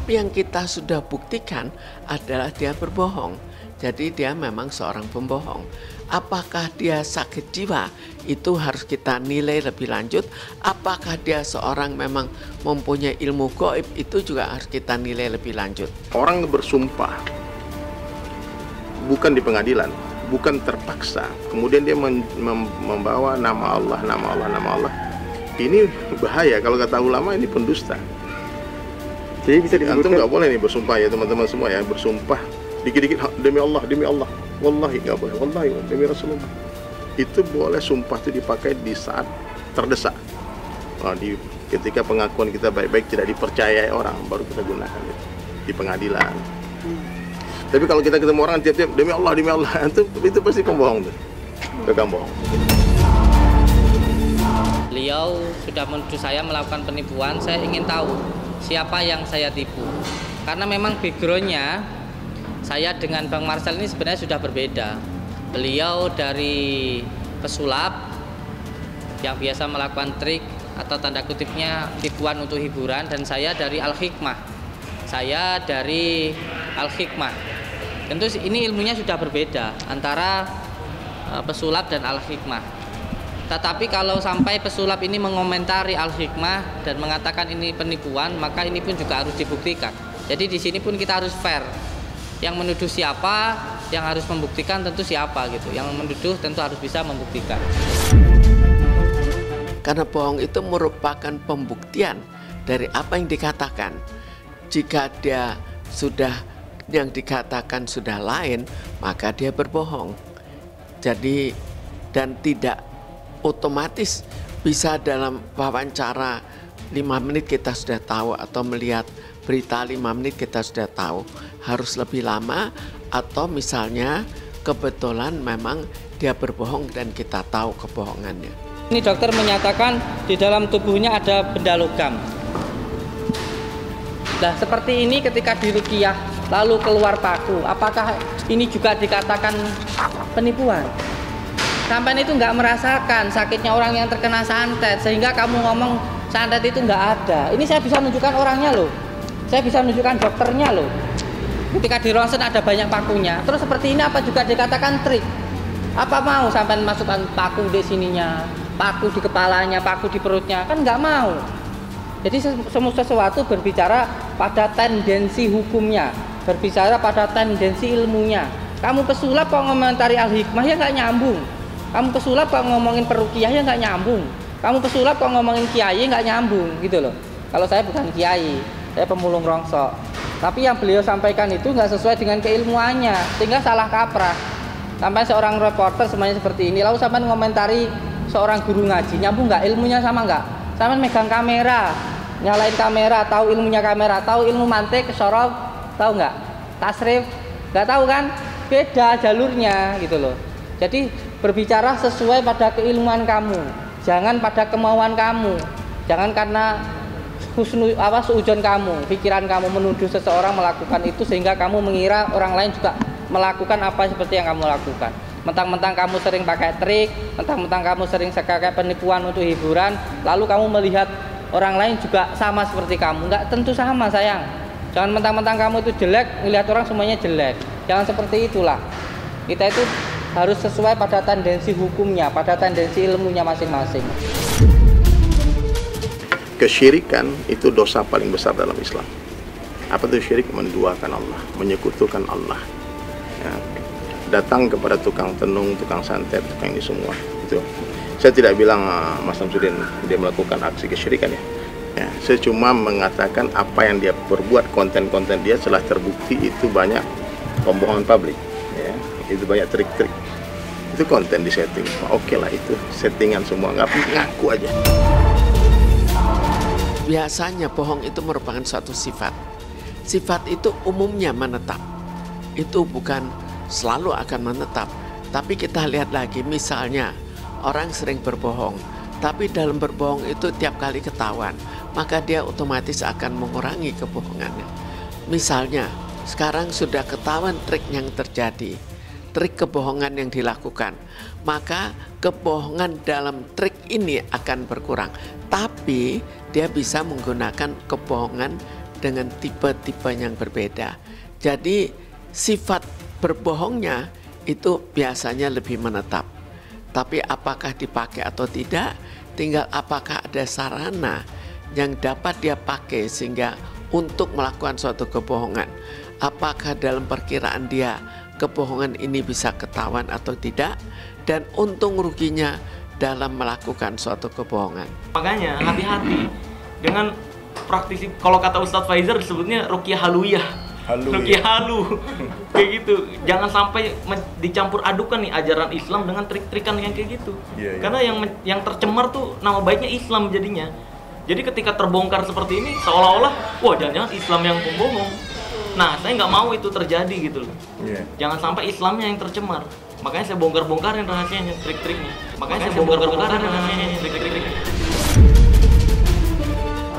Tapi yang kita sudah buktikan adalah dia berbohong. Jadi dia memang seorang pembohong. Apakah dia sakit jiwa? Itu harus kita nilai lebih lanjut. Apakah dia seorang memang mempunyai ilmu gaib? Itu juga harus kita nilai lebih lanjut. Orang bersumpah bukan di pengadilan, bukan terpaksa. Kemudian dia membawa nama Allah, nama Allah, nama Allah. Ini bahaya. Kalau kata ulama ini pendusta. Jadi bisa disebutkan, antum nggak boleh nih bersumpah ya teman-teman semua ya, bersumpah dikit-dikit demi Allah, wallahi nggak boleh, wallahi demi Rasulullah. Itu boleh sumpah itu dipakai di saat terdesak. Ketika pengakuan kita baik-baik tidak dipercayai orang, baru kita gunakan itu di pengadilan. Tapi kalau kita ketemu orang tiap-tiap demi Allah, itu pasti pembohong tuh, tukang bohong. Beliau sudah menuduh saya melakukan penipuan. Saya ingin tahu siapa yang saya tipu, karena memang backgroundnya saya dengan Bang Marcel ini sebenarnya sudah berbeda. Beliau dari pesulap yang biasa melakukan trik atau tanda kutipnya tipuan untuk hiburan, dan saya dari Al-Hikmah. Saya dari Al-Hikmah. Tentu ini ilmunya sudah berbeda antara pesulap dan Al-Hikmah. Tetapi kalau sampai pesulap ini mengomentari Al-Hikmah dan mengatakan ini penipuan, maka ini pun juga harus dibuktikan. Jadi di sini pun kita harus fair. Yang menuduh siapa, yang harus membuktikan tentu siapa gitu. Yang menuduh tentu harus bisa membuktikan. Karena bohong itu merupakan pembuktian dari apa yang dikatakan. Jika dia sudah yang dikatakan sudah lain, maka dia berbohong. Jadi dan tidak otomatis bisa dalam wawancara 5 menit kita sudah tahu, atau melihat berita 5 menit kita sudah tahu. Harus lebih lama, atau misalnya kebetulan memang dia berbohong dan kita tahu kebohongannya. Ini dokter menyatakan di dalam tubuhnya ada benda logam. Nah seperti ini ketika diruqyah lalu keluar paku, apakah ini juga dikatakan penipuan? Sampai itu nggak merasakan sakitnya orang yang terkena santet, sehingga kamu ngomong santet itu nggak ada. Ini saya bisa menunjukkan orangnya loh, saya bisa menunjukkan dokternya loh. Ketika di ronsen ada banyak pakunya. Terus seperti ini apa juga dikatakan trik? Apa mau sampai masukkan paku di sininya, paku di kepalanya, paku di perutnya? Kan nggak mau. Jadi semua sesuatu berbicara pada tendensi hukumnya, berbicara pada tendensi ilmunya. Kamu pesulap kok ngomentari Al-Hikmah ya nggak nyambung. Kamu pesulap kok ngomongin peruqyah ya nggak nyambung. Kamu pesulap kok ngomongin kiai nggak nyambung gitu loh. Kalau saya bukan kiai, saya pemulung rongsok. Tapi yang beliau sampaikan itu nggak sesuai dengan keilmuannya, sehingga salah kaprah. Sampai seorang reporter semuanya seperti ini, lalu sampai ngomentari seorang guru ngaji, nyambung nggak ilmunya sama nggak? Sampai megang kamera, nyalain kamera, tahu ilmunya kamera, tahu ilmu mantik, sorob, tahu nggak? Tasrif, nggak tahu kan? Beda jalurnya gitu loh. Jadi berbicara sesuai pada keilmuan kamu, jangan pada kemauan kamu, jangan karena suudzon kamu, pikiran kamu menuduh seseorang melakukan itu sehingga kamu mengira orang lain juga melakukan apa seperti yang kamu lakukan. Mentang-mentang kamu sering pakai trik, mentang-mentang kamu sering pakai penipuan untuk hiburan, lalu kamu melihat orang lain juga sama seperti kamu. Enggak tentu sama sayang. Jangan mentang-mentang kamu itu jelek, melihat orang semuanya jelek. Jangan seperti itulah. Kita itu harus sesuai pada tendensi hukumnya, pada tendensi ilmunya masing-masing. Kesyirikan itu dosa paling besar dalam Islam. Apa itu syirik? Menduakan Allah, menyekutukan Allah. Ya. Datang kepada tukang tenung, tukang santet, tukang ini semua. Itu. Saya tidak bilang Mas Samsudin dia melakukan aksi kesyirikan ya. Ya. Saya cuma mengatakan apa yang dia perbuat, konten-konten dia setelah terbukti itu banyak pembohongan publik. Ya. Itu banyak trik-trik. Itu konten di setting. Oke lah itu settingan semua, nggak ngaku aja. Biasanya bohong itu merupakan suatu sifat. Sifat itu umumnya menetap. Itu bukan selalu akan menetap. Tapi kita lihat lagi, misalnya orang sering berbohong, tapi dalam berbohong itu tiap kali ketahuan, maka dia otomatis akan mengurangi kebohongannya. Misalnya, sekarang sudah ketahuan trik yang terjadi, trik kebohongan yang dilakukan, maka kebohongan dalam trik ini akan berkurang. Tapi dia bisa menggunakan kebohongan dengan tipe-tipe yang berbeda. Jadi sifat berbohongnya itu biasanya lebih menetap. Tapi apakah dipakai atau tidak, tinggal apakah ada sarana yang dapat dia pakai sehingga untuk melakukan suatu kebohongan. Apakah dalam perkiraan dia kebohongan ini bisa ketahuan atau tidak, dan untung ruginya dalam melakukan suatu kebohongan. Makanya hati-hati dengan praktisi, kalau kata Ustadz Faizar disebutnya ruqyah haluyah. Ruqyah halu. Kayak gitu. Jangan sampai dicampur adukan nih ajaran Islam dengan trik-trikan yang kayak gitu. Karena yang tercemar tuh nama baiknya Islam jadinya. Jadi ketika terbongkar seperti ini seolah-olah wah jangan-jangan Islam yang pembohong. Nah, saya nggak mau itu terjadi gitu loh. Jangan sampai Islamnya yang tercemar. Makanya saya bongkar-bongkarin rahasianya, trik-triknya.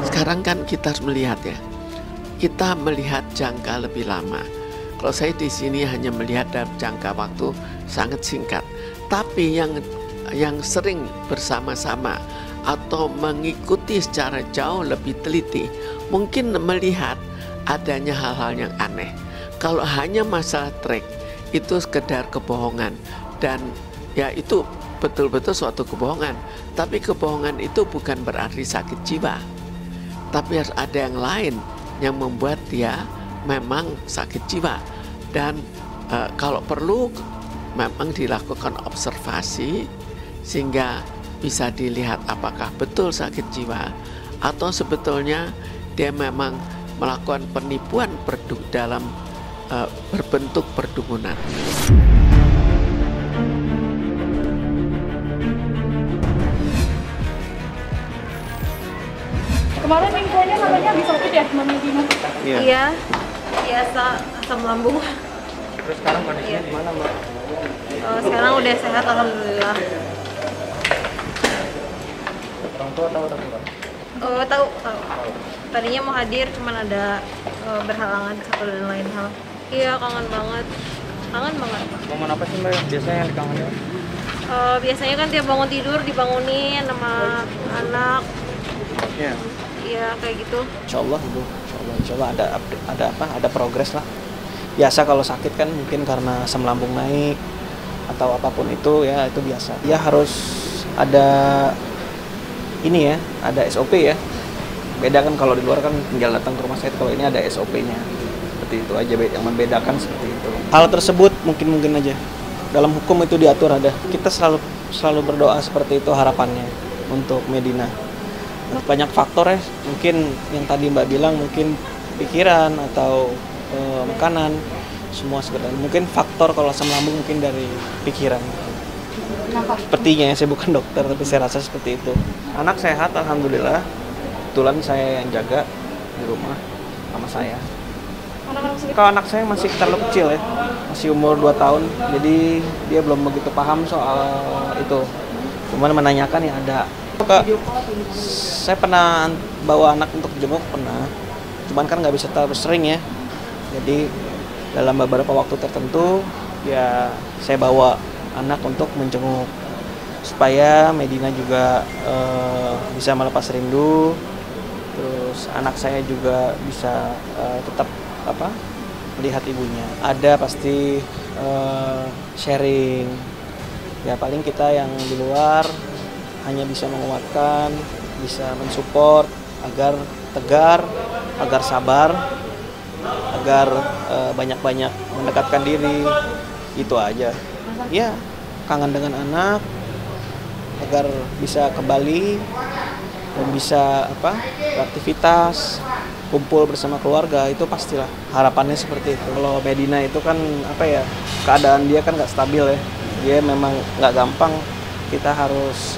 Sekarang kan kita harus melihat ya. Kita melihat jangka lebih lama. Kalau saya di sini hanya melihat dalam jangka waktu sangat singkat. Tapi yang sering bersama-sama atau mengikuti secara jauh lebih teliti, mungkin melihat adanya hal-hal yang aneh. Kalau hanya masalah trik, itu sekedar kebohongan. Dan ya itu betul-betul suatu kebohongan. Tapi kebohongan itu bukan berarti sakit jiwa. Tapi harus ada yang lain yang membuat dia memang sakit jiwa. Dan kalau perlu memang dilakukan observasi sehingga bisa dilihat apakah betul sakit jiwa atau sebetulnya dia memang melakukan penipuan dalam berbentuk perdukunan. Kemarin infonya katanya habis sakit ya, Mami Dina? Iya, biasa asam lambung. Terus sekarang kondisinya gimana, Mbak? Sekarang udah sehat, alhamdulillah. Orang tua tahu atau enggak? Tahu. Tadinya mau hadir, cuman ada berhalangan satu dan lain hal. Iya, kangen banget. Momen apa sih, Mbak, yang biasanya yang dikangenin? Biasanya kan tiap bangun tidur dibangunin sama anak. Iya. Iya, kayak gitu. Insya Allah ada progres lah. Biasa kalau sakit kan mungkin karena asam lambung naik atau apapun itu ya, itu biasa. Ya harus ada ini ya, ada SOP ya. Beda kan kalau di luar kan tinggal datang ke rumah sakit, kalau ini ada SOP-nya. Seperti itu aja yang membedakan, seperti itu. Hal tersebut mungkin aja dalam hukum itu diatur ada. Kita selalu berdoa seperti itu harapannya untuk Medina. Banyak faktor ya, mungkin yang tadi Mbak bilang mungkin pikiran atau makanan, semua sekedar. Mungkin faktor kalau asam lambung mungkin dari pikiran. Sepertinya saya bukan dokter tapi saya rasa seperti itu. Anak sehat alhamdulillah. Kebetulan saya yang jaga di rumah sama saya. Kalau anak saya masih terlalu kecil ya, masih umur 2 tahun, jadi dia belum begitu paham soal itu. Cuman menanyakan ya ada. Saya pernah bawa anak untuk jenguk, pernah. Cuman kan nggak bisa terlalu sering ya. Jadi dalam beberapa waktu tertentu ya saya bawa anak untuk menjenguk supaya Medina juga bisa melepas rindu. Terus anak saya juga bisa tetap melihat ibunya. Ada pasti sharing. Ya paling kita yang di luar hanya bisa menguatkan, bisa mensupport agar tegar, agar sabar, agar banyak-banyak mendekatkan diri. Itu aja. Ya, kangen dengan anak agar bisa kembali dan bisa beraktivitas, kumpul bersama keluarga, itu pastilah harapannya seperti itu. Kalau Medina itu kan keadaan dia kan nggak stabil ya. Dia memang nggak gampang. Kita harus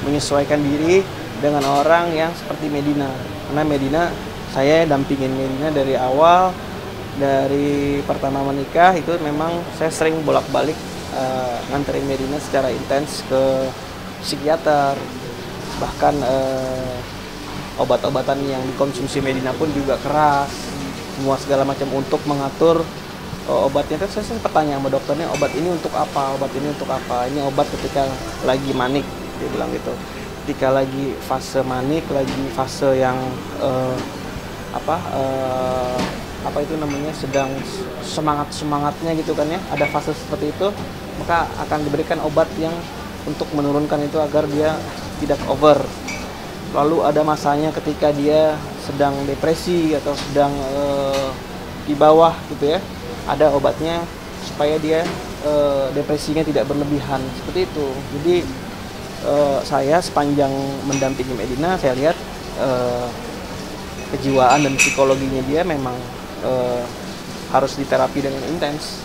menyesuaikan diri dengan orang yang seperti Medina. Karena Medina, saya dampingin Medina dari awal, dari pertama menikah itu memang saya sering bolak-balik nganterin Medina secara intens ke psikiater. Bahkan obat-obatan yang dikonsumsi Medina pun juga keras. Semua segala macam untuk mengatur obatnya. Kan saya sempat tanya sama dokternya, obat ini untuk apa, obat ini untuk apa. Ini obat ketika lagi manik, dia bilang gitu. Ketika lagi fase manik, lagi fase yang apa itu namanya, sedang semangatnya gitu kan ya, ada fase seperti itu, maka akan diberikan obat yang untuk menurunkan itu agar dia tidak over. Lalu ada masanya ketika dia sedang depresi atau sedang di bawah gitu ya, ada obatnya supaya dia depresinya tidak berlebihan, seperti itu. Jadi saya sepanjang mendampingi Medina, saya lihat kejiwaan dan psikologinya dia memang harus diterapi dengan intens.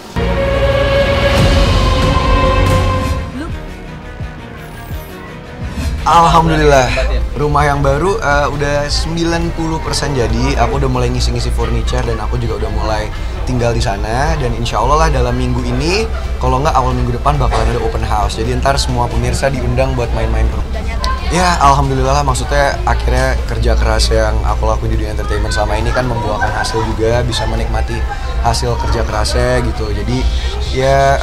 Alhamdulillah, rumah yang baru udah 90% jadi. Aku udah mulai ngisi-ngisi furniture dan aku juga udah mulai tinggal di sana. Dan insya Allah lah dalam minggu ini, kalau nggak awal minggu depan bakalan ada open house. Jadi ntar semua pemirsa diundang buat main-main rumah. Ya alhamdulillah lah, maksudnya akhirnya kerja keras yang aku lakuin di dunia entertainment selama ini kan membuahkan hasil juga, bisa menikmati hasil kerja kerasnya gitu. Jadi ya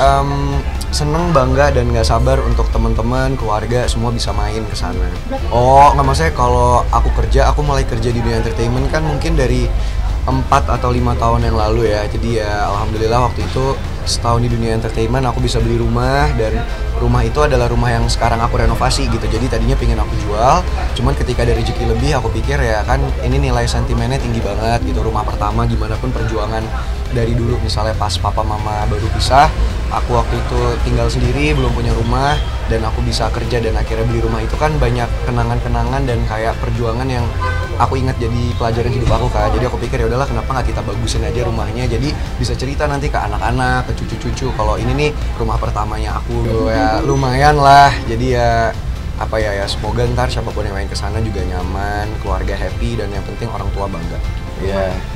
seneng, bangga, dan nggak sabar untuk teman-teman, keluarga semua bisa main ke sana. Oh nggak, maksudnya kalau aku mulai kerja di dunia entertainment kan mungkin dari 4 atau 5 tahun yang lalu ya. Jadi ya alhamdulillah waktu itu setahun di dunia entertainment aku bisa beli rumah, dan rumah itu adalah rumah yang sekarang aku renovasi gitu. Jadi tadinya pengen aku jual, cuman ketika ada rezeki lebih aku pikir ya kan ini nilai sentimennya tinggi banget gitu. Rumah pertama gimana pun perjuangan dari dulu, misalnya pas papa mama baru pisah, aku waktu itu tinggal sendiri, belum punya rumah, dan aku bisa kerja dan akhirnya beli rumah itu kan banyak kenangan-kenangan dan kayak perjuangan yang aku ingat jadi pelajaran hidup aku kan. Jadi aku pikir ya udahlah, kenapa nggak kita bagusin aja rumahnya, jadi bisa cerita nanti ke anak-anak, ke cucu-cucu kalau ini nih rumah pertamanya aku. Ya lumayan lah, jadi ya apa ya, semoga ntar siapapun yang main kesana juga nyaman, keluarga happy, dan yang penting orang tua bangga.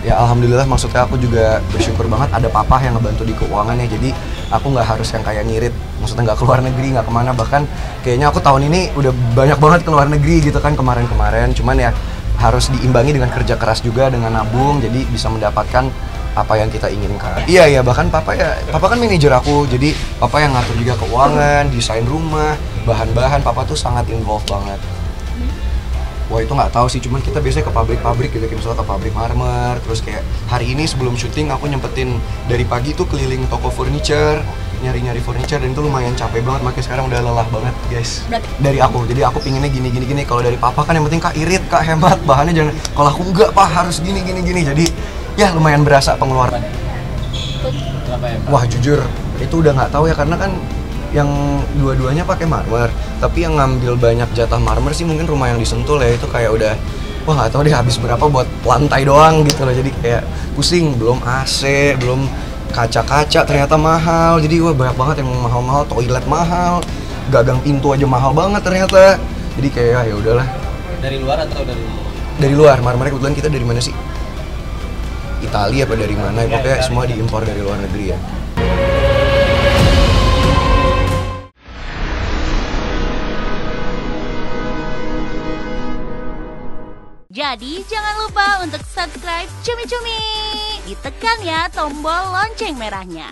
Ya alhamdulillah, maksudnya aku juga bersyukur banget ada papa yang ngebantu di keuangan ya. Jadi aku nggak harus yang kayak ngirit, maksudnya nggak keluar negeri, nggak kemana. Bahkan kayaknya aku tahun ini udah banyak banget keluar negeri gitu kan kemarin-kemarin. Cuman ya harus diimbangi dengan kerja keras juga, dengan nabung, jadi bisa mendapatkan apa yang kita inginkan. Iya, bahkan papa kan manajer aku, jadi papa yang ngatur juga keuangan, desain rumah, bahan-bahan. Papa tuh sangat involved banget. Wah itu nggak tahu sih, cuman kita biasanya ke pabrik-pabrik gitu, misalnya ke pabrik marmer. Terus kayak hari ini sebelum syuting aku nyempetin dari pagi tuh keliling toko furniture, nyari-nyari furniture, dan itu lumayan capek banget, makanya sekarang udah lelah banget guys. Dari aku, jadi aku pinginnya gini. Kalau dari papa kan yang penting kak irit, kak hemat, bahannya jangan. Kalau aku enggak, pak harus gini. Jadi ya lumayan berasa pengeluaran. Wah jujur itu udah nggak tahu ya, karena kan yang dua-duanya pakai marmer, tapi yang ngambil banyak jatah marmer sih mungkin rumah yang disentul ya. Itu kayak udah wah nggak tahu deh habis berapa buat lantai doang gitu loh. Jadi kayak pusing, belum AC, belum kaca-kaca ternyata mahal. Jadi wah banyak banget yang mahal-mahal, toilet mahal, gagang pintu aja mahal banget ternyata. Jadi kayak ya udahlah. Dari luar atau dari luar? Marmernya kebetulan kita dari mana sih? Italia apa dari mana? Pokoknya semua diimpor dari luar negeri ya. Jadi jangan lupa untuk subscribe Cumi Cumi. Ditekan ya tombol lonceng merahnya.